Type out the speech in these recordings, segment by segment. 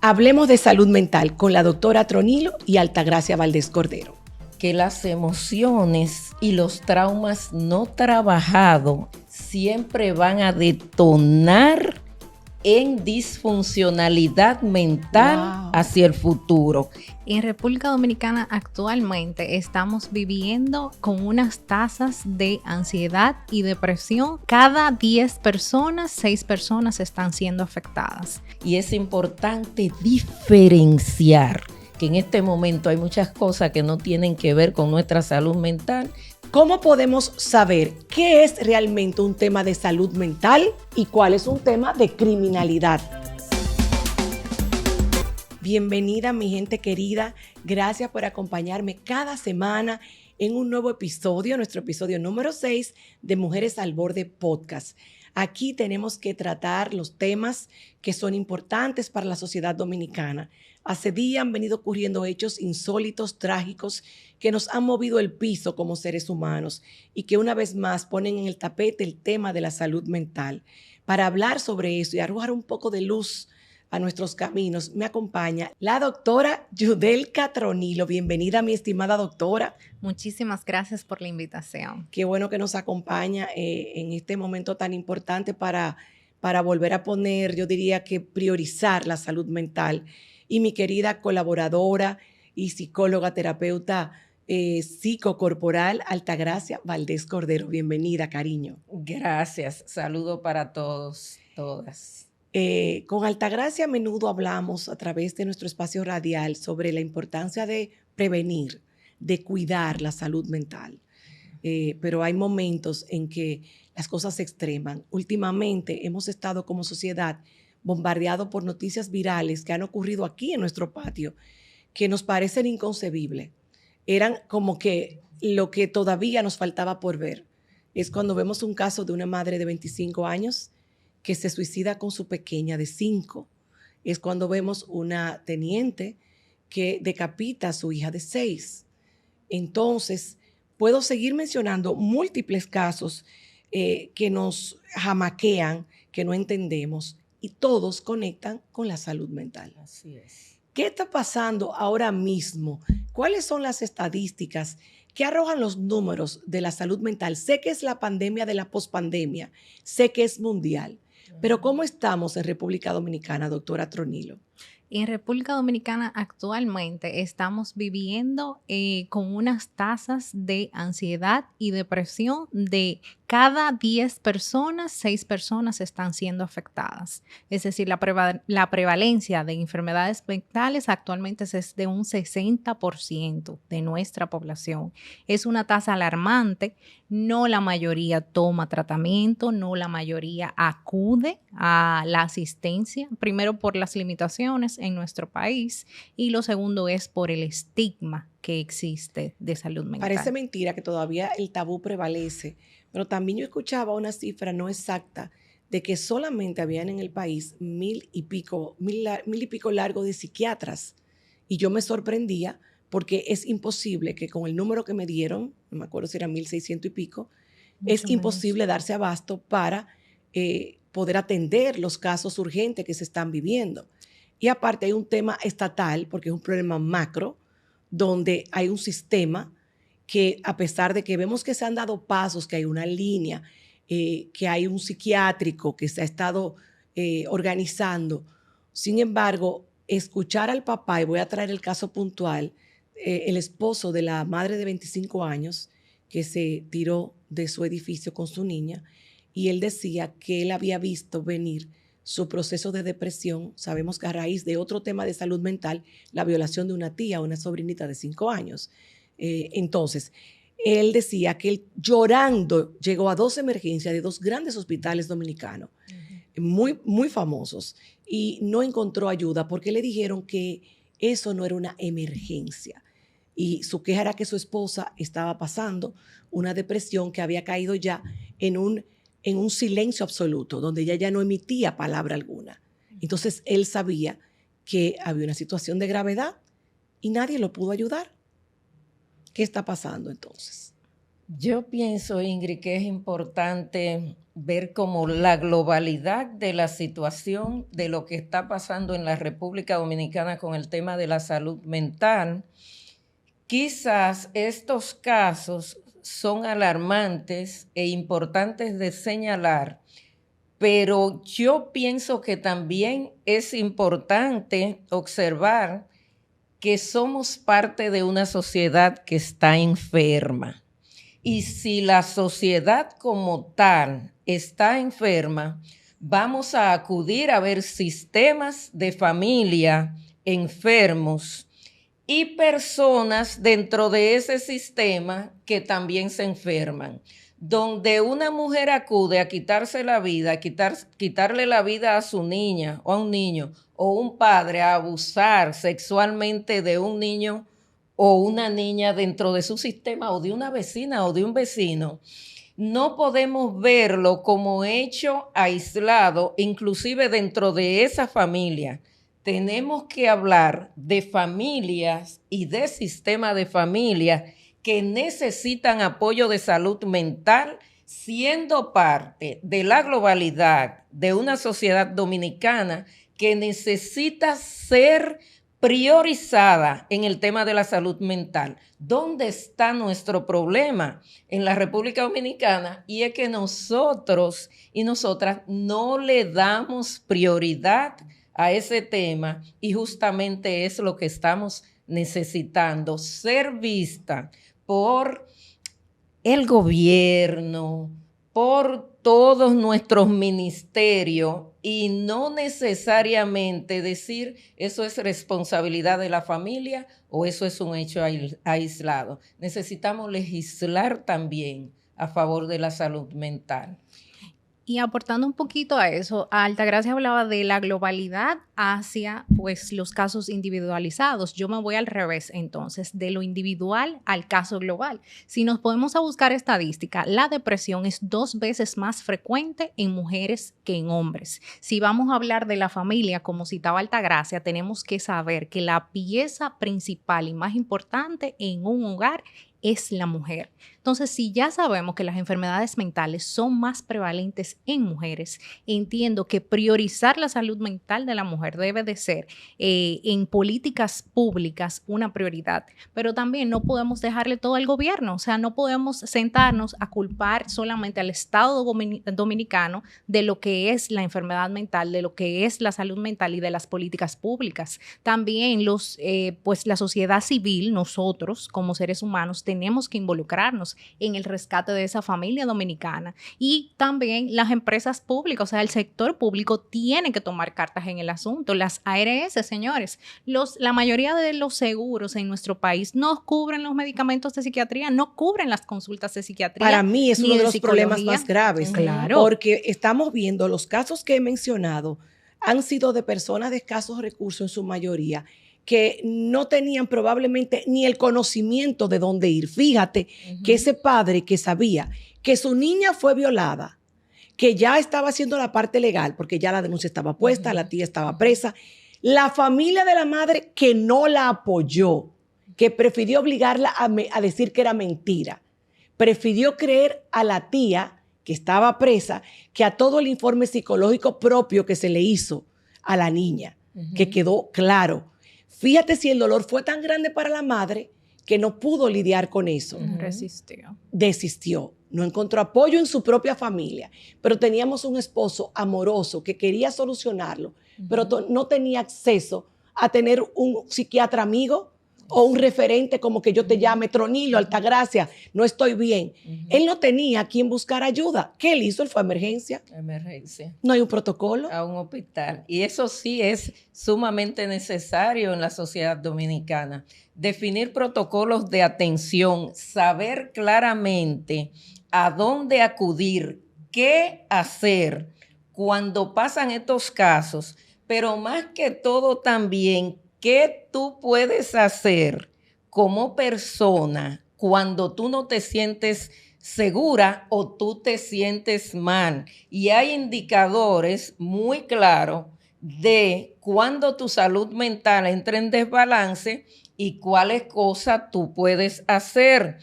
Hablemos de salud mental con la doctora Tronilo y Altagracia Valdés Cordero. Que las emociones y los traumas no trabajados siempre van a detonar en disfuncionalidad mental hacia el futuro. En República Dominicana actualmente estamos viviendo con unas tasas de ansiedad y depresión. Cada 10 personas, 6 personas están siendo afectadas. Y es importante diferenciar que en este momento hay muchas cosas que no tienen que ver con nuestra salud mental. ¿Cómo podemos saber qué es realmente un tema de salud mental y cuál es un tema de criminalidad? Bienvenida, mi gente querida. Gracias por acompañarme cada semana en un nuevo episodio, nuestro episodio número 6 de Mujeres al Borde Podcast. Aquí tenemos que tratar los temas que son importantes para la sociedad dominicana. Hace días han venido ocurriendo hechos insólitos, trágicos, que nos han movido el piso como seres humanos y que una vez más ponen en el tapete el tema de la salud mental. Para hablar sobre eso y arrojar un poco de luz a nuestros caminos, me acompaña la doctora Yudelka Tronilo. Bienvenida, mi estimada doctora. Muchísimas gracias por la invitación. Qué bueno que nos acompaña en este momento tan importante para volver a poner, yo diría que priorizar la salud mental. Y mi querida colaboradora y psicóloga, terapeuta psicocorporal, Altagracia Valdés Cordero. Bienvenida, cariño. Gracias. Saludo para todos, todas. Con Altagracia a menudo hablamos a través de nuestro espacio radial sobre la importancia de prevenir, de cuidar la salud mental. Pero hay momentos en que las cosas se extreman. Últimamente hemos estado como sociedad bombardeados por noticias virales que han ocurrido aquí en nuestro patio, que nos parecen inconcebibles. Eran como que lo que todavía nos faltaba por ver. Es cuando vemos un caso de una madre de 25 años que se suicida con su pequeña de 5. Es cuando vemos una teniente que decapita a su hija de 6. Entonces, puedo seguir mencionando múltiples casos que nos jamaquean, que no entendemos, y todos conectan con la salud mental. Así es. ¿Qué está pasando ahora mismo? ¿Cuáles son las estadísticas que arrojan los números de la salud mental? Sé que es la pandemia de la pospandemia, sé que es mundial, pero ¿cómo estamos en República Dominicana, doctora Tronilo? En República Dominicana actualmente estamos viviendo con unas tasas de ansiedad y depresión de cada 10 personas, 6 personas están siendo afectadas. Es decir, la prevalencia de enfermedades mentales actualmente es de un 60% de nuestra población. Es una tasa alarmante. No la mayoría toma tratamiento, no la mayoría acude a la asistencia, primero por las limitaciones en nuestro país y lo segundo es por el estigma que existe de salud mental. Parece mentira que todavía el tabú prevalece, pero también yo escuchaba una cifra no exacta de que solamente habían en el país mil y pico largo de psiquiatras. Y yo me sorprendía porque es imposible que con el número que me dieron, no me acuerdo si era 1,600 y pico, es imposible darse abasto para poder atender los casos urgentes que se están viviendo. Y aparte hay un tema estatal, porque es un problema macro, donde hay un sistema que a pesar de que vemos que se han dado pasos, que hay una línea, que hay un psiquiátrico que se ha estado organizando, sin embargo, escuchar al papá, y voy a traer el caso puntual, el esposo de la madre de 25 años que se tiró de su edificio con su niña, y él decía que él había visto venir su proceso de depresión. Sabemos que a raíz de otro tema de salud mental, la violación de una tía, una sobrinita de 5 años. Entonces, él decía que él llorando llegó a 2 emergencias de 2 grandes hospitales dominicanos, muy, muy famosos, y no encontró ayuda porque le dijeron que eso no era una emergencia. Y su queja era que su esposa estaba pasando una depresión que había caído ya en un silencio absoluto, donde ella ya no emitía palabra alguna. Entonces él sabía que había una situación de gravedad y nadie lo pudo ayudar. ¿Qué está pasando entonces? Yo pienso, Ingrid, que es importante ver como la globalidad de la situación de lo que está pasando en la República Dominicana con el tema de la salud mental. Quizás estos casos son alarmantes e importantes de señalar, pero yo pienso que también es importante observar que somos parte de una sociedad que está enferma. Y si la sociedad como tal está enferma, vamos a acudir a ver sistemas de familia enfermos y personas dentro de ese sistema que también se enferman. Donde una mujer acude a quitarse la vida, quitarle la vida a su niña o a un niño, o un padre a abusar sexualmente de un niño o una niña dentro de su sistema, o de una vecina o de un vecino, no podemos verlo como hecho aislado, inclusive dentro de esa familia. Tenemos que hablar de familias y de sistema de familias que necesitan apoyo de salud mental, siendo parte de la globalidad de una sociedad dominicana que necesita ser priorizada en el tema de la salud mental. ¿Dónde está nuestro problema en la República Dominicana? Y es que nosotros y nosotras no le damos prioridad a ese tema, y justamente es lo que estamos necesitando, ser vista por el gobierno, por todos nuestros ministerios, y no necesariamente decir eso es responsabilidad de la familia o eso es un hecho aislado. Necesitamos legislar también a favor de la salud mental. Y aportando un poquito a eso, Altagracia hablaba de la globalidad hacia pues los casos individualizados. Yo me voy al revés entonces, de lo individual al caso global. Si nos podemos a buscar estadística, la depresión es 2 veces más frecuente en mujeres que en hombres. Si vamos a hablar de la familia, como citaba Altagracia, tenemos que saber que la pieza principal y más importante en un hogar es la mujer. Entonces, si ya sabemos que las enfermedades mentales son más prevalentes en mujeres, entiendo que priorizar la salud mental de la mujer debe de ser en políticas públicas una prioridad, pero también no podemos dejarle todo al gobierno, o sea, no podemos sentarnos a culpar solamente al Estado dominicano de lo que es la enfermedad mental, de lo que es la salud mental y de las políticas públicas. También pues la sociedad civil, nosotros como seres humanos, tenemos que involucrarnos en el rescate de esa familia dominicana, y también las empresas públicas, o sea, el sector público tiene que tomar cartas en el asunto. Las ARS, señores, la mayoría de los seguros en nuestro país no cubren los medicamentos de psiquiatría, no cubren las consultas de psiquiatría. Para mí es uno de los problemas más graves, claro, porque estamos viendo los casos que he mencionado han sido de personas de escasos recursos en su mayoría, que no tenían probablemente ni el conocimiento de dónde ir. Fíjate que ese padre que sabía que su niña fue violada, que ya estaba haciendo la parte legal, porque ya la denuncia estaba puesta, la tía estaba presa, la familia de la madre que no la apoyó, que prefirió obligarla a decir que era mentira, prefirió creer a la tía que estaba presa que a todo el informe psicológico propio que se le hizo a la niña, que quedó claro. Fíjate si el dolor fue tan grande para la madre que no pudo lidiar con eso. Resistió. Desistió. No encontró apoyo en su propia familia. Pero teníamos un esposo amoroso que quería solucionarlo, pero no tenía acceso a tener un psiquiatra amigo o un referente como que yo te llame Tronillo, Altagracia, no estoy bien. Él no tenía a quien buscar ayuda. ¿Qué él hizo? Él fue a emergencia. Emergencia. No hay un protocolo. A un hospital. Y eso sí es sumamente necesario en la sociedad dominicana. Definir protocolos de atención, saber claramente a dónde acudir, qué hacer cuando pasan estos casos, pero más que todo también, ¿qué tú puedes hacer como persona cuando tú no te sientes segura o tú te sientes mal? Y hay indicadores muy claros de cuando tu salud mental entra en desbalance y cuáles cosas tú puedes hacer.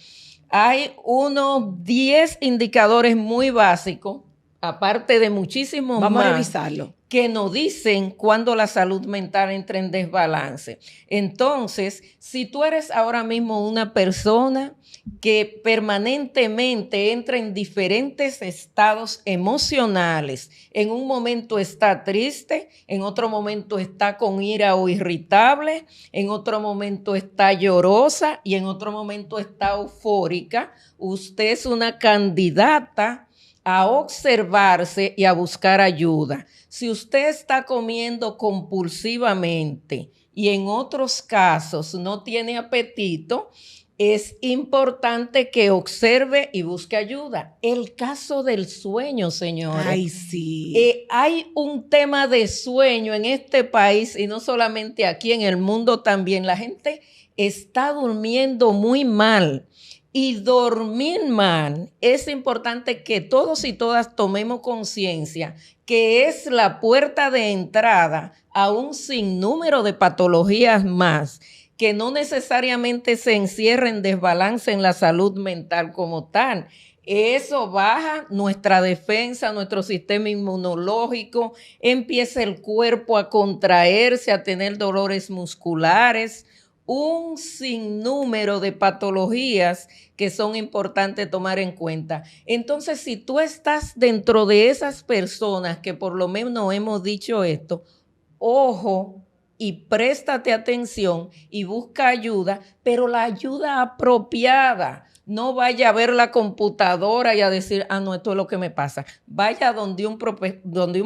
Hay unos 10 indicadores muy básicos, aparte de muchísimos Vamos más, a revisarlo, que nos dicen cuando la salud mental entra en desbalance. Entonces, si tú eres ahora mismo una persona que permanentemente entra en diferentes estados emocionales, en un momento está triste, en otro momento está con ira o irritable, en otro momento está llorosa y en otro momento está eufórica, usted es una candidata a observarse y a buscar ayuda. Si usted está comiendo compulsivamente y en otros casos no tiene apetito, es importante que observe y busque ayuda. El caso del sueño, señores. Ay, sí. Hay un tema de sueño en este país y no solamente aquí, en el mundo también. La gente está durmiendo muy mal. Y dormir mal, es importante que todos y todas tomemos conciencia que es la puerta de entrada a un sinnúmero de patologías más que no necesariamente se encierra en desbalance en la salud mental como tal. Eso baja nuestra defensa, nuestro sistema inmunológico, empieza el cuerpo a contraerse, a tener dolores musculares, un sinnúmero de patologías que son importantes tomar en cuenta. Entonces, si tú estás dentro de esas personas que por lo menos hemos dicho esto, ojo y préstate atención y busca ayuda, pero la ayuda apropiada. No vaya a ver la computadora y a decir, no, esto es lo que me pasa. Vaya donde un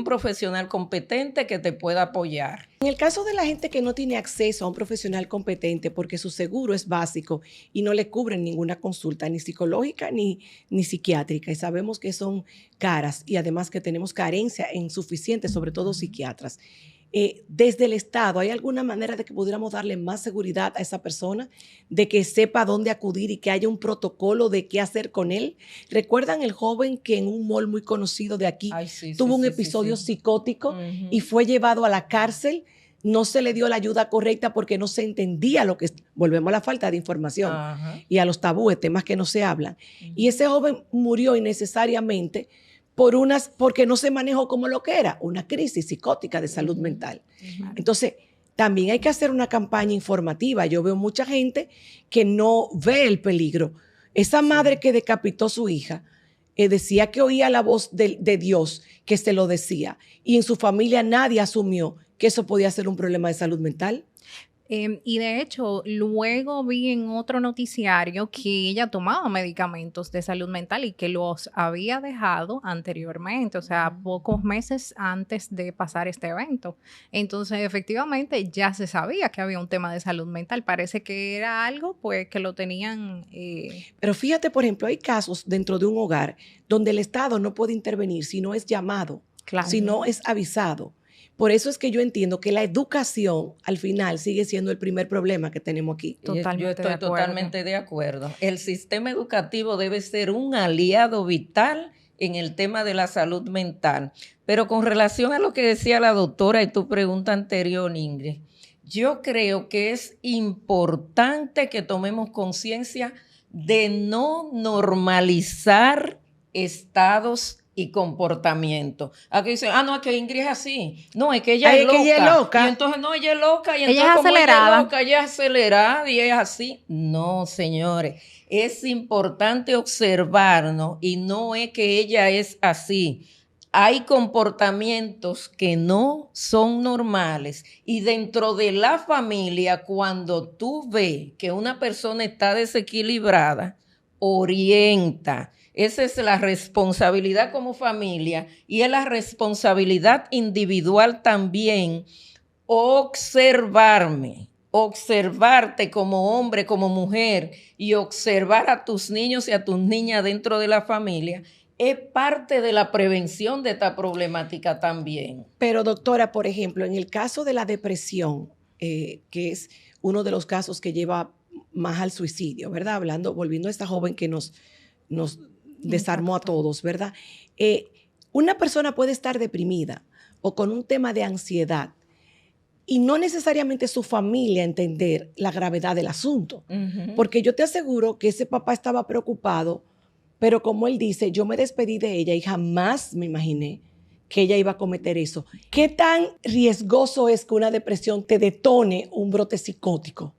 profesional competente que te pueda apoyar. En el caso de la gente que no tiene acceso a un profesional competente porque su seguro es básico y no le cubren ninguna consulta, ni psicológica ni psiquiátrica, y sabemos que son caras y además que tenemos carencia en suficientes, sobre todo psiquiatras. Desde el Estado, ¿hay alguna manera de que pudiéramos darle más seguridad a esa persona, de que sepa dónde acudir y que haya un protocolo de qué hacer con él? ¿Recuerdan el joven que en un mall muy conocido de aquí tuvo un episodio psicótico y fue llevado a la cárcel? No se le dio la ayuda correcta porque no se entendía lo que es. Volvemos a la falta de información y a los tabúes, temas que no se hablan. Y ese joven murió innecesariamente porque no se manejó como lo que era, una crisis psicótica de salud mental. Entonces, también hay que hacer una campaña informativa. Yo veo mucha gente que no ve el peligro. Esa madre que decapitó a su hija decía que oía la voz de Dios que se lo decía, y en su familia nadie asumió que eso podía ser un problema de salud mental. Y de hecho, luego vi en otro noticiario que ella tomaba medicamentos de salud mental y que los había dejado anteriormente, o sea, pocos meses antes de pasar este evento. Entonces, efectivamente, ya se sabía que había un tema de salud mental. Parece que era algo pues que lo tenían... Pero fíjate, por ejemplo, hay casos dentro de un hogar donde el Estado no puede intervenir si no es llamado, si no es avisado. Por eso es que yo entiendo que la educación al final sigue siendo el primer problema que tenemos aquí. Yo estoy totalmente de acuerdo. El sistema educativo debe ser un aliado vital en el tema de la salud mental. Pero con relación a lo que decía la doctora y tu pregunta anterior, Ingrid, yo creo que es importante que tomemos conciencia de no normalizar estados y comportamiento. Aquí dicen, no, es que Ingrid es así. No, es que ella es loca. Que ella es loca. Y entonces, no, ella es loca. Y entonces, como ella es loca, ella es acelerada y es así. No, señores. Es importante observarnos y no es que ella es así. Hay comportamientos que no son normales y dentro de la familia, cuando tú ves que una persona está desequilibrada, orienta. Esa es la responsabilidad como familia y es la responsabilidad individual también observarte como hombre, como mujer y observar a tus niños y a tus niñas dentro de la familia es parte de la prevención de esta problemática también. Pero doctora, por ejemplo, en el caso de la depresión, que es uno de los casos que lleva más al suicidio, ¿verdad? Volviendo a esta joven que nos desarmó a todos, ¿verdad? Una persona puede estar deprimida o con un tema de ansiedad y no necesariamente su familia entender la gravedad del asunto. Porque yo te aseguro que ese papá estaba preocupado, pero como él dice, yo me despedí de ella y jamás me imaginé que ella iba a cometer eso. ¿Qué tan riesgoso es que una depresión te detone un brote psicótico?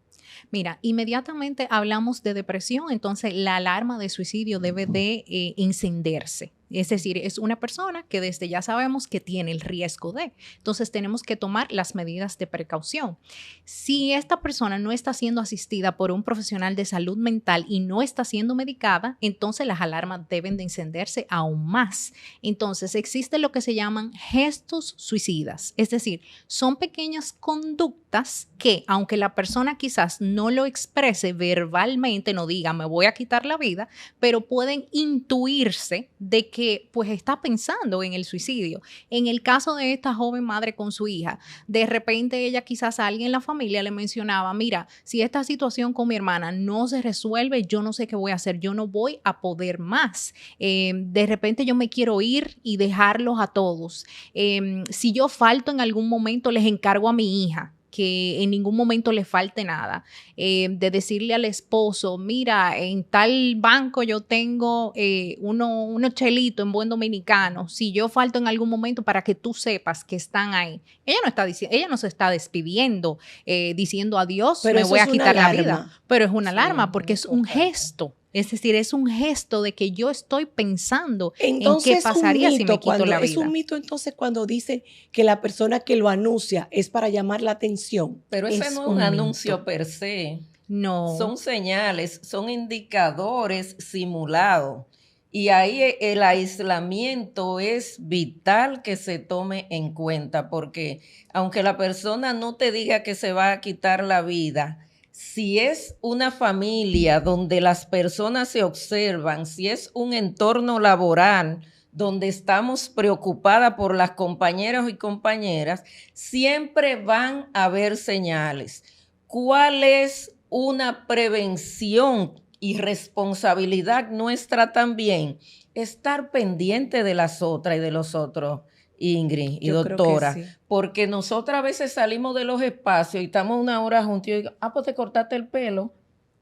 Mira, inmediatamente hablamos de depresión, entonces la alarma de suicidio debe de encenderse. Es decir, es una persona que desde ya sabemos que tiene el riesgo de. Entonces tenemos que tomar las medidas de precaución. Si esta persona no está siendo asistida por un profesional de salud mental y no está siendo medicada, entonces las alarmas deben de encenderse aún más. Entonces existe lo que se llaman gestos suicidas. Es decir, son pequeñas conductas que, aunque la persona quizás no lo exprese verbalmente, no diga me voy a quitar la vida, pero pueden intuirse de que pues está pensando en el suicidio. En el caso de esta joven madre con su hija, de repente ella quizás a alguien en la familia le mencionaba, mira, si esta situación con mi hermana no se resuelve, yo no sé qué voy a hacer, yo no voy a poder más. De repente yo me quiero ir y dejarlos a todos. Si yo falto en algún momento, les encargo a mi hija que en ningún momento le falte nada, de decirle al esposo, mira, en tal banco yo tengo unos chelitos en buen dominicano, si yo falto en algún momento para que tú sepas que están ahí. Ella no está diciendo, ella no se está despidiendo, diciendo adiós, pero me voy a quitar la alarma. Vida, pero es una alarma porque es un gesto. Es decir, es un gesto de que yo estoy pensando entonces, en qué pasaría si me quito la vida. Es un mito entonces cuando dicen que la persona que lo anuncia es para llamar la atención. Pero ese no es un anuncio per se. No. Son señales, son indicadores simulados. Y ahí el aislamiento es vital que se tome en cuenta, porque aunque la persona no te diga que se va a quitar la vida, si es una familia donde las personas se observan, si es un entorno laboral donde estamos preocupadas por las compañeras y compañeras, siempre van a haber señales. ¿Cuál es una prevención y responsabilidad nuestra también? Estar pendiente de las otras y de los otros, Ingrid y doctora, sí. Porque nosotras a veces salimos de los espacios y estamos una hora juntos y digo, pues te cortaste el pelo,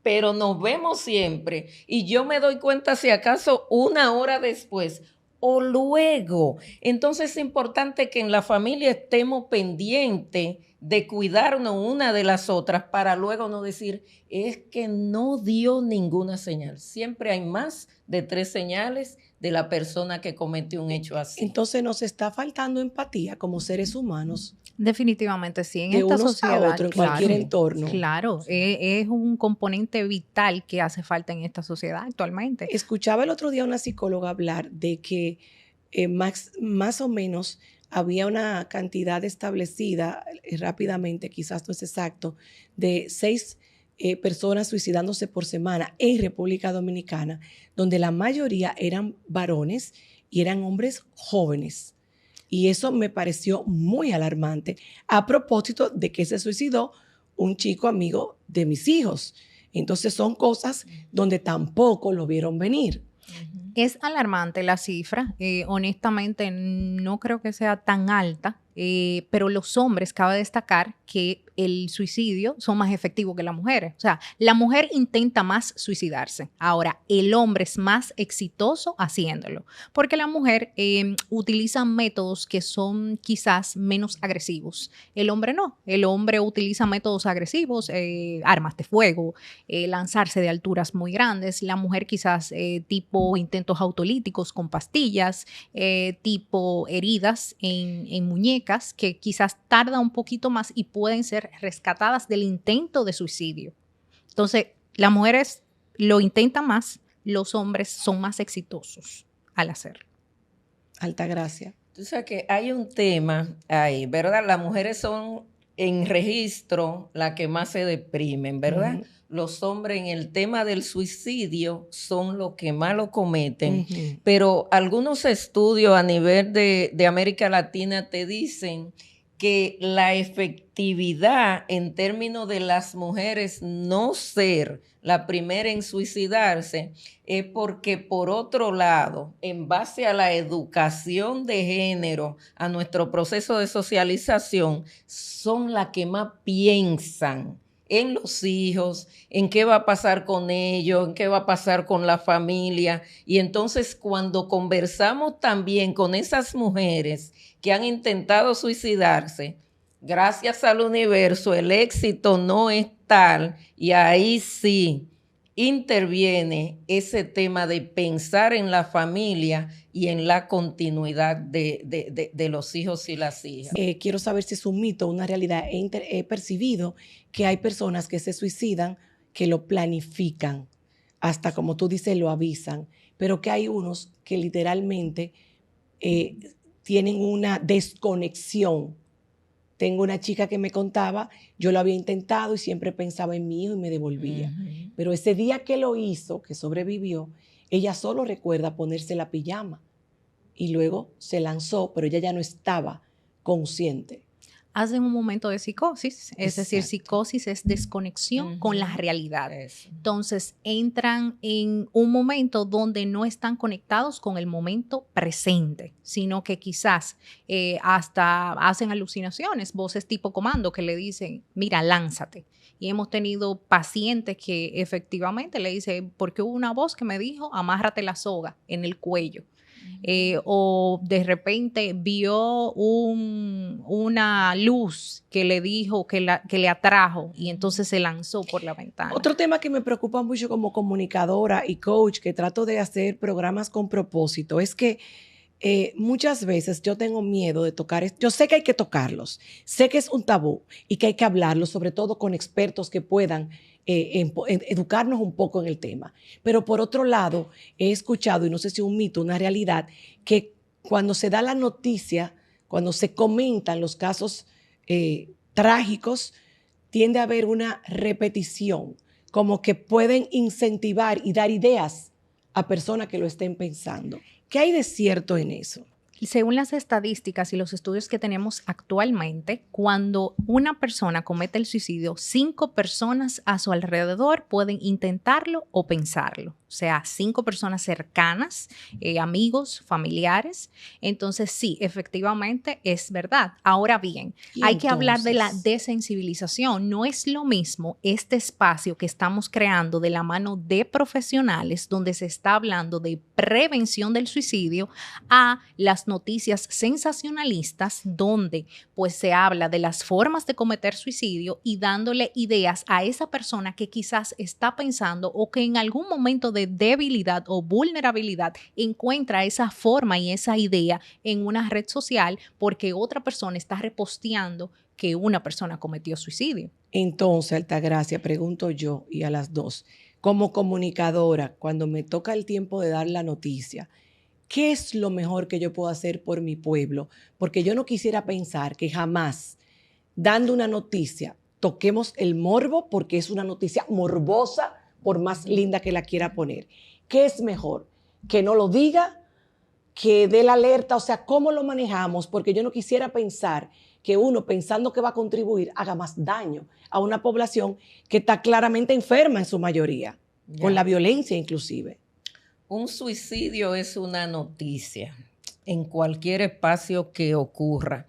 pero nos vemos siempre y yo me doy cuenta si acaso una hora después o luego. Entonces es importante que en la familia estemos pendientes de cuidarnos una de las otras para luego no decir, es que no dio ninguna señal. Siempre hay más de 3 señales de la persona que cometió un hecho así. Entonces nos está faltando empatía como seres humanos. Definitivamente sí, en de esta unos sociedad, a otro, en cualquier entorno. Claro, es un componente vital que hace falta en esta sociedad actualmente. Escuchaba el otro día a una psicóloga hablar de que más o menos había una cantidad establecida rápidamente, quizás no es exacto, de 6 personas suicidándose por semana en República Dominicana, donde la mayoría eran varones y eran hombres jóvenes. Y eso me pareció muy alarmante a propósito de que se suicidó un chico amigo de mis hijos. Entonces son cosas donde tampoco lo vieron venir. Es alarmante la cifra, honestamente no creo que sea tan alta, pero los hombres, cabe destacar que el suicidio son más efectivos que las mujeres. O sea, la mujer intenta más suicidarse. Ahora, el hombre es más exitoso haciéndolo, porque la mujer utiliza métodos que son quizás menos agresivos. El hombre no. El hombre utiliza métodos agresivos, armas de fuego, lanzarse de alturas muy grandes. La mujer quizás tipo intentos autolíticos con pastillas, tipo heridas en muñecas, que quizás tarda un poquito más y pueden ser rescatadas del intento de suicidio. Entonces, las mujeres lo intentan más, los hombres son más exitosos al hacerlo. Altagracia. Tú sabes que hay un tema ahí, ¿verdad? Las mujeres son en registro las que más se deprimen, ¿verdad? Uh-huh. Los hombres en el tema del suicidio son los que más lo cometen, uh-huh. Pero algunos estudios a nivel de América Latina te dicen que la efectividad en términos de las mujeres no ser la primera en suicidarse es porque, por otro lado, en base a la educación de género, a nuestro proceso de socialización, son las que más piensan en los hijos, en qué va a pasar con ellos, en qué va a pasar con la familia. Y entonces, cuando conversamos también con esas mujeres que han intentado suicidarse, gracias al universo, el éxito no es tal, y ahí sí interviene ese tema de pensar en la familia y en la continuidad de los hijos y las hijas. Quiero saber si es un mito o una realidad. He percibido que hay personas que se suicidan, que lo planifican, hasta como tú dices, lo avisan, pero que hay unos que literalmente tienen una desconexión. Tengo una chica que me contaba, yo lo había intentado y siempre pensaba en mi hijo y me devolvía. Pero ese día que lo hizo, que sobrevivió, ella solo recuerda ponerse la pijama y luego se lanzó, pero ella ya no estaba consciente. Hacen un momento de psicosis, es decir, psicosis es desconexión con la realidad. Eso. Entonces entran en un momento donde no están conectados con el momento presente, sino que quizás hasta hacen alucinaciones, voces tipo comando que le dicen, mira, lánzate. Y hemos tenido pacientes que efectivamente le dicen, porque hubo una voz que me dijo, amárrate la soga en el cuello. O de repente vio una luz que le dijo, que le atrajo y entonces se lanzó por la ventana. Otro tema que me preocupa mucho como comunicadora y coach, que trato de hacer programas con propósito, es que muchas veces yo tengo miedo de tocar, yo sé que hay que tocarlos, sé que es un tabú y que hay que hablarlo, sobre todo con expertos que puedan educarnos un poco en el tema. Pero por otro lado, he escuchado, y no sé si es un mito, una realidad, que cuando se da la noticia, cuando se comentan los casos trágicos, tiende a haber una repetición, como que pueden incentivar y dar ideas a personas que lo estén pensando. ¿Qué hay de cierto en eso? Según las estadísticas y los estudios que tenemos actualmente, cuando una persona comete el suicidio, 5 personas a su alrededor pueden intentarlo o pensarlo. O sea, 5 personas cercanas, amigos, familiares. Entonces, sí, efectivamente es verdad. Ahora bien, hay que hablar de la desensibilización. No es lo mismo este espacio que estamos creando de la mano de profesionales, donde se está hablando de prevención del suicidio, a las noticias sensacionalistas, donde pues se habla de las formas de cometer suicidio y dándole ideas a esa persona que quizás está pensando o que en algún momento de debilidad o vulnerabilidad encuentra esa forma y esa idea en una red social porque otra persona está reposteando que una persona cometió suicidio. Entonces, Altagracia, pregunto yo y a las dos, como comunicadora, cuando me toca el tiempo de dar la noticia, ¿qué es lo mejor que yo puedo hacer por mi pueblo? Porque yo no quisiera pensar que jamás, dando una noticia, toquemos el morbo, porque es una noticia morbosa, por más linda que la quiera poner. ¿Qué es mejor? ¿Que no lo diga? ¿Que dé la alerta? O sea, ¿cómo lo manejamos? Porque yo no quisiera pensar que uno, pensando que va a contribuir, haga más daño a una población que está claramente enferma en su mayoría, con la violencia inclusive. Un suicidio es una noticia en cualquier espacio que ocurra.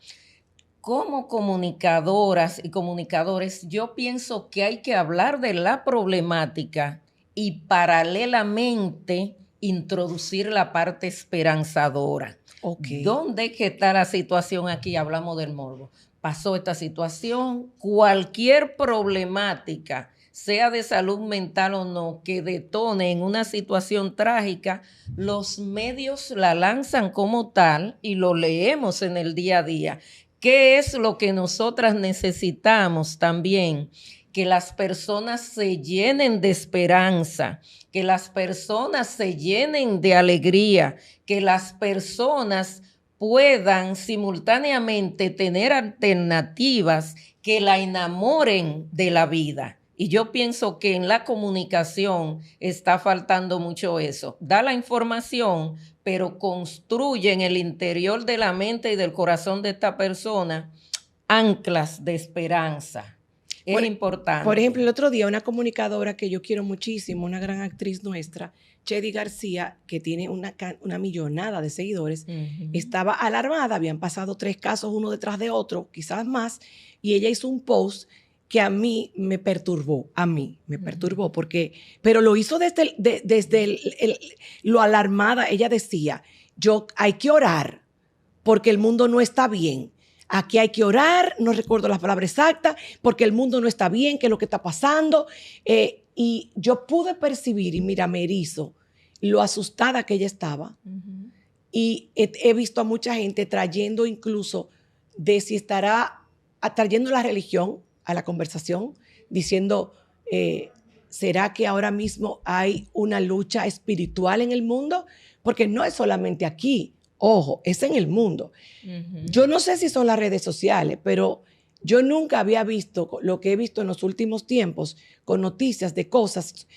Como comunicadoras y comunicadores, yo pienso que hay que hablar de la problemática y paralelamente introducir la parte esperanzadora. Okay. ¿Dónde está la situación aquí? Hablamos del morbo. Pasó esta situación, cualquier problemática, sea de salud mental o no, que detone en una situación trágica, los medios la lanzan como tal y lo leemos en el día a día. ¿Qué es lo que nosotras necesitamos también? Que las personas se llenen de esperanza, que las personas se llenen de alegría, que las personas puedan simultáneamente tener alternativas que la enamoren de la vida. Y yo pienso que en la comunicación está faltando mucho eso. Da la información, pero construye en el interior de la mente y del corazón de esta persona anclas de esperanza. Es importante. Por ejemplo, el otro día una comunicadora que yo quiero muchísimo, una gran actriz nuestra, Chedi García, que tiene una millonada de seguidores, estaba alarmada, habían pasado 3 casos uno detrás de otro, quizás más, y ella hizo un post que a mí me perturbó, pero lo hizo desde lo alarmada. Ella decía, hay que orar porque el mundo no está bien. Aquí hay que orar, no recuerdo la palabra exacta, porque el mundo no está bien, qué es lo que está pasando. Y yo pude percibir, y mira, me erizo, lo asustada que ella estaba. Y he visto a mucha gente trayendo incluso de si estará trayendo la religión a la conversación, diciendo, ¿será que ahora mismo hay una lucha espiritual en el mundo? Porque no es solamente aquí. Ojo, es en el mundo. Yo no sé si son las redes sociales, pero yo nunca había visto lo que he visto en los últimos tiempos con noticias de cosas,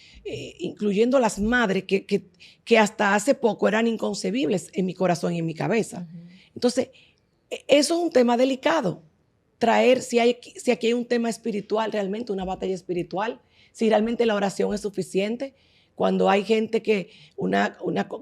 incluyendo las madres que hasta hace poco eran inconcebibles en mi corazón y en mi cabeza. Entonces, eso es un tema delicado. Traer, si aquí hay un tema espiritual, realmente una batalla espiritual, si realmente la oración es suficiente. Cuando hay gente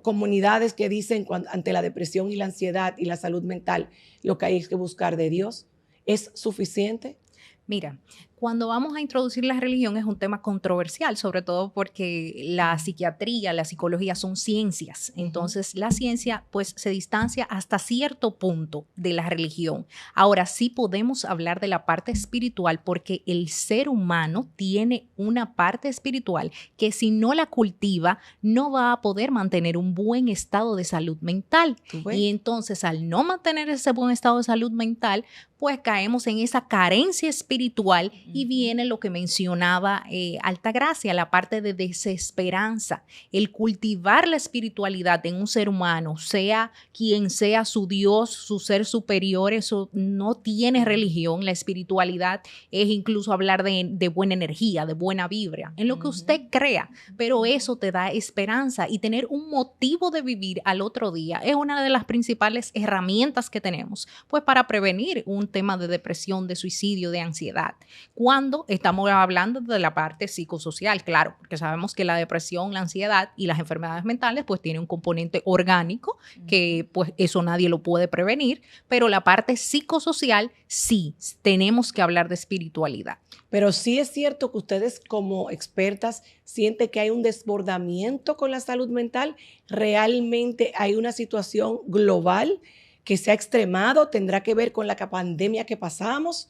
comunidades que dicen ante la depresión y la ansiedad y la salud mental, lo que hay es que buscar de Dios, ¿es suficiente? Mira, cuando vamos a introducir la religión es un tema controversial, sobre todo porque la psiquiatría, la psicología son ciencias. Entonces, la ciencia pues se distancia hasta cierto punto de la religión. Ahora sí podemos hablar de la parte espiritual porque el ser humano tiene una parte espiritual que si no la cultiva no va a poder mantener un buen estado de salud mental. Y entonces, al no mantener ese buen estado de salud mental, pues caemos en esa carencia espiritual y viene lo que mencionaba Altagracia, la parte de desesperanza. El cultivar la espiritualidad en un ser humano, sea quien sea su Dios, su ser superior, eso no tiene religión. La espiritualidad es incluso hablar de buena energía, de buena vibra, en lo que usted crea, pero eso te da esperanza y tener un motivo de vivir al otro día es una de las principales herramientas que tenemos, pues para prevenir un tema de depresión, de suicidio, de ansiedad. Cuando estamos hablando de la parte psicosocial, claro, porque sabemos que la depresión, la ansiedad y las enfermedades mentales pues tienen un componente orgánico que pues eso nadie lo puede prevenir, pero la parte psicosocial sí, tenemos que hablar de espiritualidad. Pero sí es cierto que ustedes como expertas sienten que hay un desbordamiento con la salud mental. ¿Realmente hay una situación global que se ha extremado? ¿Tendrá que ver con la pandemia que pasamos?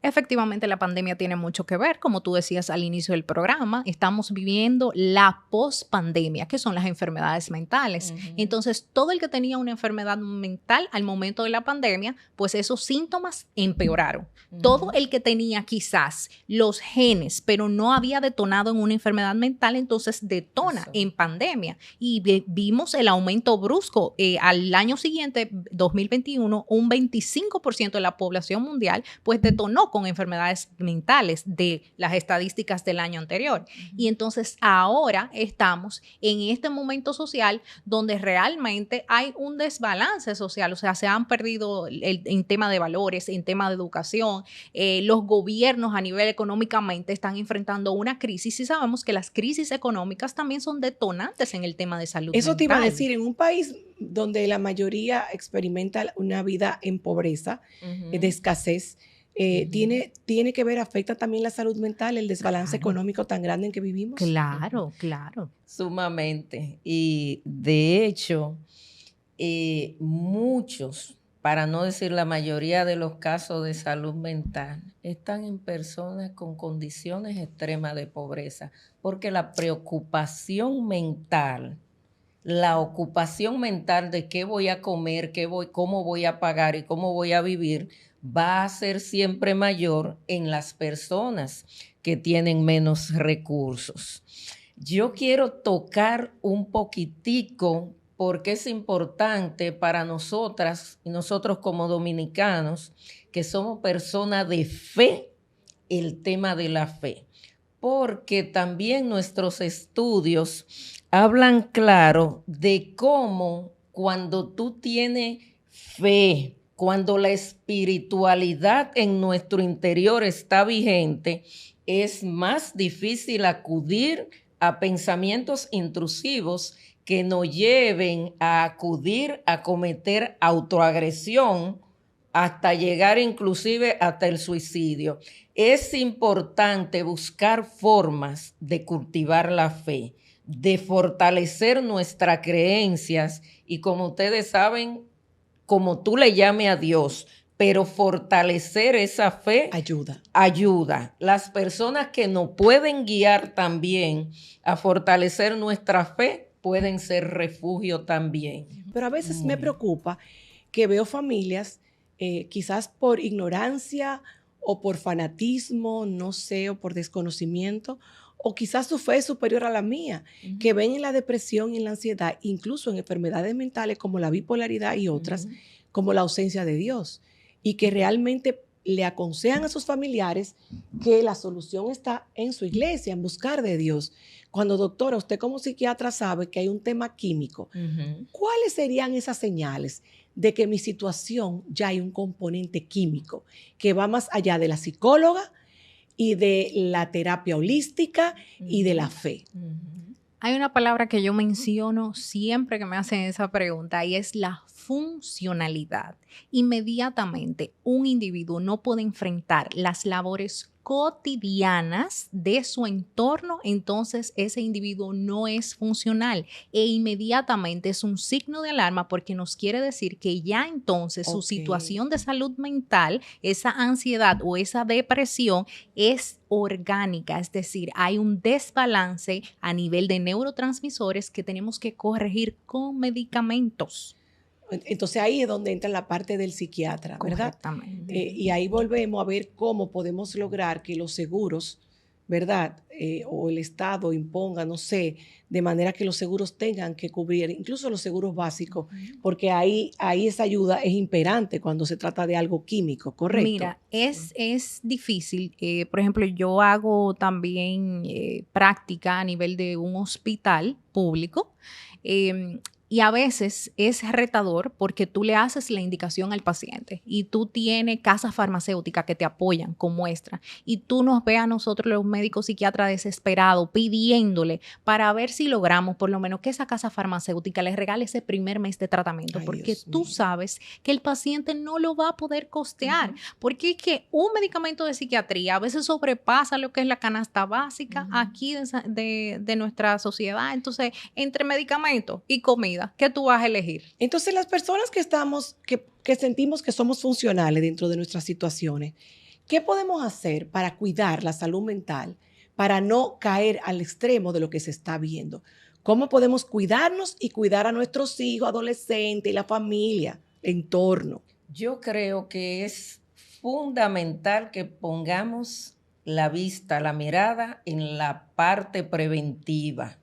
Efectivamente, la pandemia tiene mucho que ver, como tú decías al inicio del programa, estamos viviendo la pospandemia, que son las enfermedades mentales. Entonces, todo el que tenía una enfermedad mental al momento de la pandemia, pues esos síntomas empeoraron. Todo el que tenía quizás los genes, pero no había detonado en una enfermedad mental, entonces detona en pandemia. Y vimos el aumento brusco. Al año siguiente, 2021, un 25% de la población mundial, pues detonó con enfermedades mentales de las estadísticas del año anterior. Y entonces ahora estamos en este momento social donde realmente hay un desbalance social, o sea, se han perdido en tema de valores, en tema de educación, los gobiernos a nivel económicamente están enfrentando una crisis y sabemos que las crisis económicas también son detonantes en el tema de salud mental. Eso te iba a decir, en un país donde la mayoría experimenta una vida en pobreza, de escasez, tiene que ver, afecta también la salud mental, el desbalance económico tan grande en que vivimos. Claro, claro. Sumamente. Y de hecho, muchos, para no decir la mayoría de los casos de salud mental, están en personas con condiciones extremas de pobreza, porque la preocupación mental, la ocupación mental de qué voy a comer, cómo voy a pagar y cómo voy a vivir, va a ser siempre mayor en las personas que tienen menos recursos. Yo quiero tocar un poquitico porque es importante para nosotras y nosotros como dominicanos, que somos personas de fe, el tema de la fe. Porque también nuestros estudios hablan claro de cómo cuando tú tienes fe, Cuando la espiritualidad en nuestro interior está vigente, es más difícil acudir a pensamientos intrusivos que nos lleven a acudir a cometer autoagresión hasta llegar inclusive hasta el suicidio. Es importante buscar formas de cultivar la fe, de fortalecer nuestras creencias y, como ustedes saben, como tú le llames a Dios, pero fortalecer esa fe ayuda. Las personas que nos pueden guiar también a fortalecer nuestra fe pueden ser refugio también. Pero a veces me preocupa que veo familias, quizás por ignorancia o por fanatismo, no sé, o por desconocimiento, o quizás su fe es superior a la mía, que ven en la depresión y en la ansiedad, incluso en enfermedades mentales como la bipolaridad y otras, como la ausencia de Dios, y que realmente le aconsejan a sus familiares que la solución está en su iglesia, en buscar de Dios. Cuando, doctora, usted como psiquiatra sabe que hay un tema químico, ¿cuáles serían esas señales de que mi situación ya hay un componente químico que va más allá de la psicóloga y de la terapia holística y de la fe? Hay una palabra que yo menciono siempre que me hacen esa pregunta y es la funcionalidad. Inmediatamente un individuo no puede enfrentar las labores cotidianas de su entorno, entonces ese individuo no es funcional e inmediatamente es un signo de alarma porque nos quiere decir que ya entonces su situación de salud mental, esa ansiedad o esa depresión es orgánica, es decir, hay un desbalance a nivel de neurotransmisores que tenemos que corregir con medicamentos. Entonces ahí es donde entra la parte del psiquiatra, ¿verdad? Correctamente. Y ahí volvemos a ver cómo podemos lograr que los seguros, ¿verdad? O el Estado imponga, no sé, de manera que los seguros tengan que cubrir, incluso los seguros básicos, porque ahí esa ayuda es imperante cuando se trata de algo químico, ¿correcto? Mira, es difícil. Por ejemplo, yo hago también práctica a nivel de un hospital público. Y a veces es retador porque tú le haces la indicación al paciente y tú tienes casas farmacéuticas que te apoyan con muestra y tú nos ves a nosotros los médicos psiquiatras desesperados pidiéndole para ver si logramos por lo menos que esa casa farmacéutica les regale ese primer mes de tratamiento. Ay, porque Dios tú mío. Sabes que el paciente no lo va a poder costear porque es que un medicamento de psiquiatría a veces sobrepasa lo que es la canasta básica aquí de nuestra sociedad. Entonces, entre medicamentos y comida, ¿qué tú vas a elegir? Entonces, las personas que sentimos que somos funcionales dentro de nuestras situaciones, ¿qué podemos hacer para cuidar la salud mental, para no caer al extremo de lo que se está viendo? ¿Cómo podemos cuidarnos y cuidar a nuestros hijos, adolescentes y la familia, el entorno? Yo creo que es fundamental que pongamos la vista, la mirada en la parte preventiva.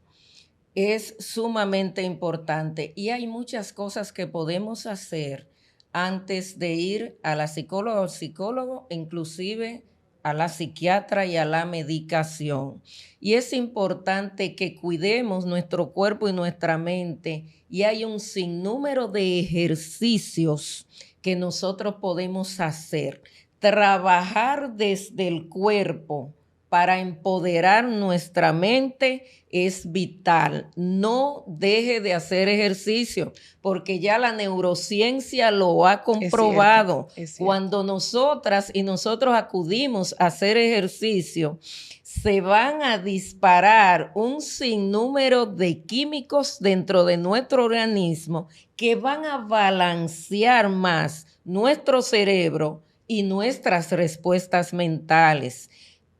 Es sumamente importante y hay muchas cosas que podemos hacer antes de ir a la psicóloga o al psicólogo, inclusive a la psiquiatra y a la medicación. Y es importante que cuidemos nuestro cuerpo y nuestra mente y hay un sinnúmero de ejercicios que nosotros podemos hacer. Trabajar desde el cuerpo para empoderar nuestra mente es vital. No deje de hacer ejercicio, porque ya la neurociencia lo ha comprobado. Es cierto. Cuando nosotras y nosotros acudimos a hacer ejercicio, se van a disparar un sinnúmero de químicos dentro de nuestro organismo que van a balancear más nuestro cerebro y nuestras respuestas mentales.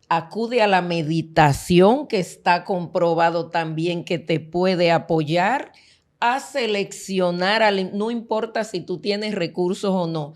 Acude a la meditación, que está comprobado también que te puede apoyar a seleccionar, no importa si tú tienes recursos o no.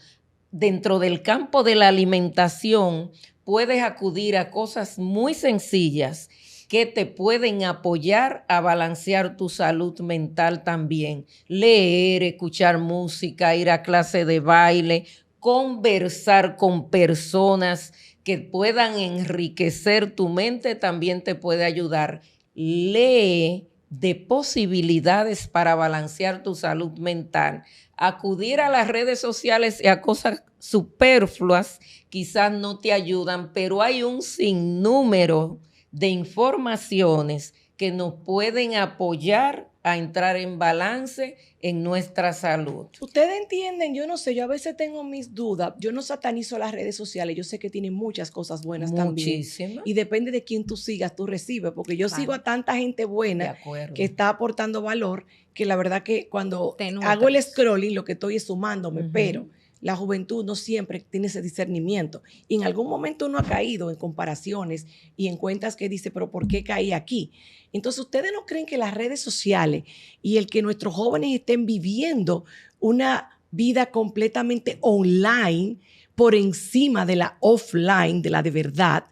Dentro del campo de la alimentación, puedes acudir a cosas muy sencillas que te pueden apoyar a balancear tu salud mental también. Leer, escuchar música, ir a clase de baile, conversar con personas que puedan enriquecer tu mente también te puede ayudar. Lee de posibilidades para balancear tu salud mental. Acudir a las redes sociales y a cosas superfluas quizás no te ayudan, pero hay un sinnúmero de informaciones que nos pueden apoyar a entrar en balance en nuestra salud. Ustedes entienden, yo no sé, yo a veces tengo mis dudas, yo no satanizo las redes sociales, yo sé que tienen muchas cosas buenas también. Y depende de quién tú sigas, tú recibes, porque yo sigo a tanta gente buena que está aportando valor, que la verdad que cuando hago el scrolling lo que estoy es sumándome, pero la juventud no siempre tiene ese discernimiento. Y en algún momento uno ha caído en comparaciones y en cuentas que dice, pero ¿por qué caí aquí? Entonces, ¿ustedes no creen que las redes sociales y el que nuestros jóvenes estén viviendo una vida completamente online por encima de la offline, de la de verdad,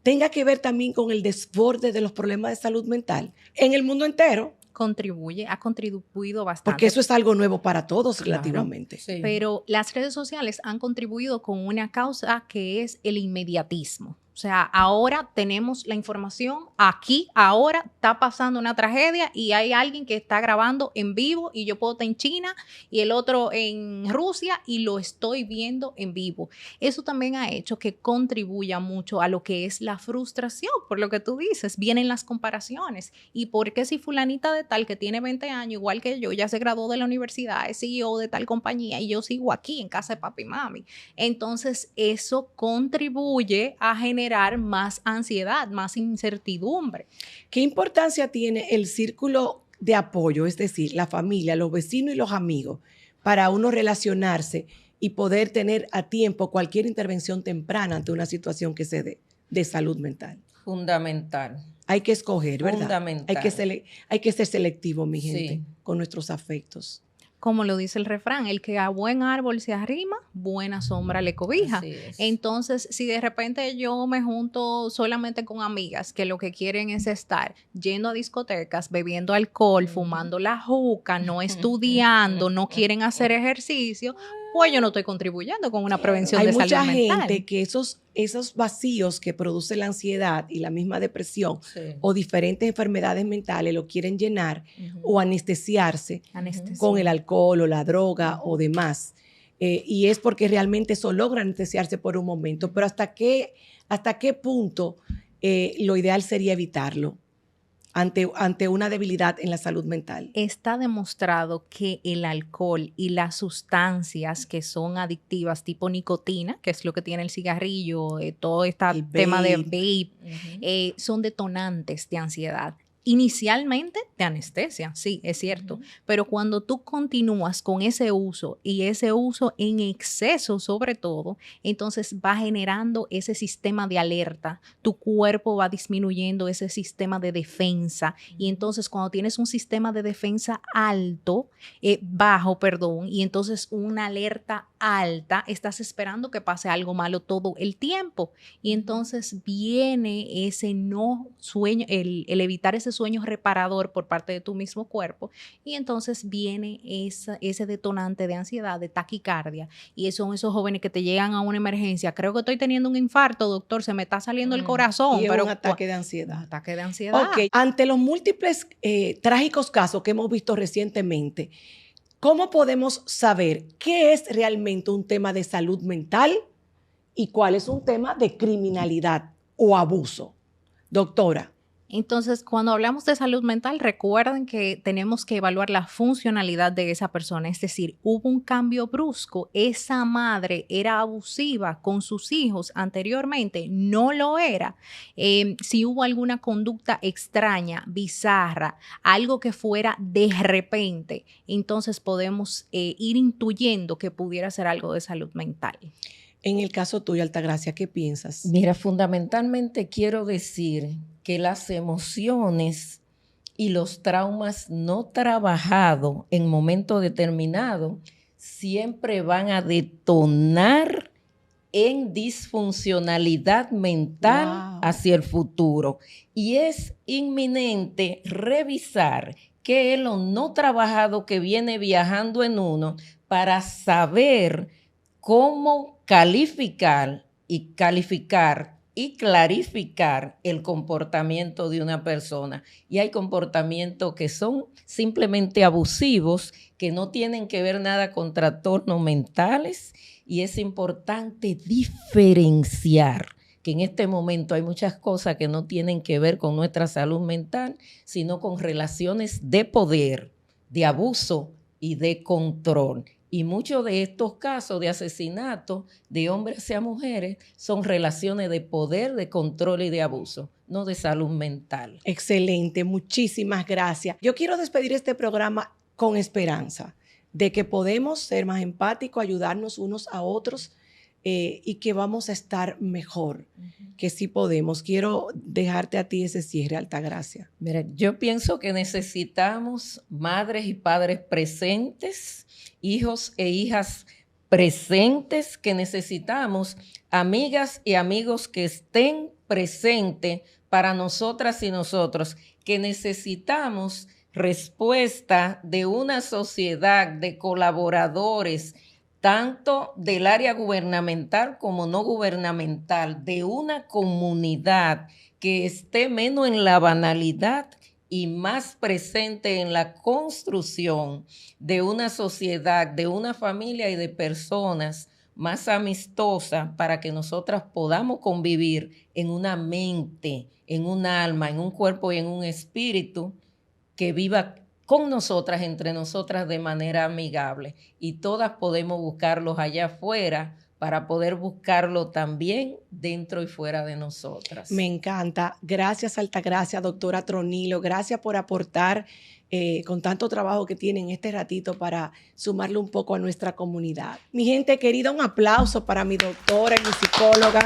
tenga que ver también con el desborde de los problemas de salud mental en el mundo entero? Ha contribuido bastante. Porque eso es algo nuevo para todos relativamente. Sí. Pero las redes sociales han contribuido con una causa que es el inmediatismo. O sea, ahora tenemos la información aquí, ahora está pasando una tragedia y hay alguien que está grabando en vivo y yo puedo estar en China y el otro en Rusia y lo estoy viendo en vivo. Eso también ha hecho que contribuya mucho a lo que es la frustración, por lo que tú dices, vienen las comparaciones. ¿Y por qué si fulanita de tal que tiene 20 años, igual que yo, ya se graduó de la universidad, es CEO de tal compañía y yo sigo aquí en casa de papi y mami? Entonces, eso contribuye a generar más ansiedad, más incertidumbre. ¿Qué importancia tiene el círculo de apoyo, es decir, la familia, los vecinos y los amigos, para uno relacionarse y poder tener a tiempo cualquier intervención temprana ante una situación que se dé de salud mental? Fundamental. Hay que escoger, ¿verdad? Fundamental. Hay que ser selectivo, mi gente, con nuestros afectos. Como lo dice el refrán, el que a buen árbol se arrima, buena sombra le cobija. Entonces, si de repente yo me junto solamente con amigas que lo que quieren es estar yendo a discotecas, bebiendo alcohol, fumando la juca, no estudiando, no quieren hacer ejercicio, pues yo no estoy contribuyendo con una prevención de salud mental. Hay mucha gente que esos vacíos que produce la ansiedad y la misma depresión o diferentes enfermedades mentales lo quieren llenar o anestesiarse con el alcohol o la droga o demás. Y es porque realmente eso logra anestesiarse por un momento. Pero ¿hasta qué punto lo ideal sería evitarlo ante una debilidad en la salud mental? Está demostrado que el alcohol y las sustancias que son adictivas, tipo nicotina, que es lo que tiene el cigarrillo, todo este tema de vape, son detonantes de ansiedad. Inicialmente te anestesian, sí, es cierto, pero cuando tú continúas con ese uso y ese uso en exceso sobre todo, entonces va generando ese sistema de alerta, tu cuerpo va disminuyendo ese sistema de defensa y entonces cuando tienes un sistema de defensa bajo, y entonces una alerta alta, estás esperando que pase algo malo todo el tiempo y entonces viene ese no sueño, el evitar ese sueño reparador por parte de tu mismo cuerpo y entonces viene ese detonante de ansiedad, de taquicardia y son esos jóvenes que te llegan a una emergencia, creo que estoy teniendo un infarto, doctor, se me está saliendo el corazón. Y pero un ataque de ansiedad. Un ataque de ansiedad. Okay. Ante los múltiples trágicos casos que hemos visto recientemente, ¿cómo podemos saber qué es realmente un tema de salud mental y cuál es un tema de criminalidad o abuso? Doctora. Entonces, cuando hablamos de salud mental, recuerden que tenemos que evaluar la funcionalidad de esa persona. Es decir, hubo un cambio brusco. Esa madre era abusiva con sus hijos anteriormente, no lo era. Si hubo alguna conducta extraña, bizarra, algo que fuera de repente, entonces podemos ir intuyendo que pudiera ser algo de salud mental. En el caso tuyo, Altagracia, ¿qué piensas? Mira, fundamentalmente quiero decir que las emociones y los traumas no trabajados en momento determinado siempre van a detonar en disfuncionalidad mental hacia el futuro. Y es inminente revisar qué es lo no trabajado que viene viajando en uno para saber cómo calificar y clarificar el comportamiento de una persona. Y hay comportamientos que son simplemente abusivos, que no tienen que ver nada con trastornos mentales, y es importante diferenciar que en este momento hay muchas cosas que no tienen que ver con nuestra salud mental, sino con relaciones de poder, de abuso y de control. Y muchos de estos casos de asesinato de hombres hacia mujeres son relaciones de poder, de control y de abuso, no de salud mental. Excelente, muchísimas gracias. Yo quiero despedir este programa con esperanza de que podemos ser más empáticos, ayudarnos unos a otros y que vamos a estar mejor, que sí podemos. Quiero dejarte a ti ese cierre, Altagracia. Mira, yo pienso que necesitamos madres y padres presentes, hijos e hijas presentes, que necesitamos amigas y amigos que estén presentes para nosotras y nosotros, que necesitamos respuesta de una sociedad de colaboradores, tanto del área gubernamental como no gubernamental, de una comunidad que esté menos en la banalidad y más presente en la construcción de una sociedad, de una familia y de personas más amistosas, para que nosotras podamos convivir en una mente, en un alma, en un cuerpo y en un espíritu que viva con nosotras, entre nosotras, de manera amigable. Y todas podemos buscarlos allá afuera para poder buscarlo también dentro y fuera de nosotras. Me encanta. Gracias, Altagracia, doctora Tronilo. Gracias por aportar con tanto trabajo que tienen este ratito para sumarle un poco a nuestra comunidad. Mi gente querida, un aplauso para mi doctora y mi psicóloga.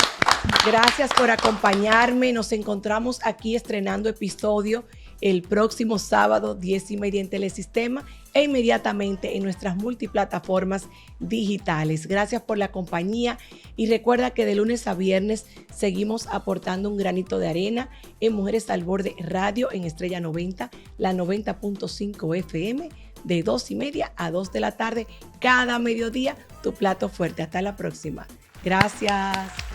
Gracias por acompañarme. Nos encontramos aquí estrenando episodio el próximo sábado, 10:30 en Telesistema e inmediatamente en nuestras multiplataformas digitales. Gracias por la compañía y recuerda que de lunes a viernes seguimos aportando un granito de arena en Mujeres al Borde Radio en Estrella 90, la 90.5 FM, de 2:30 a 2 de la tarde, cada mediodía, tu plato fuerte. Hasta la próxima. Gracias.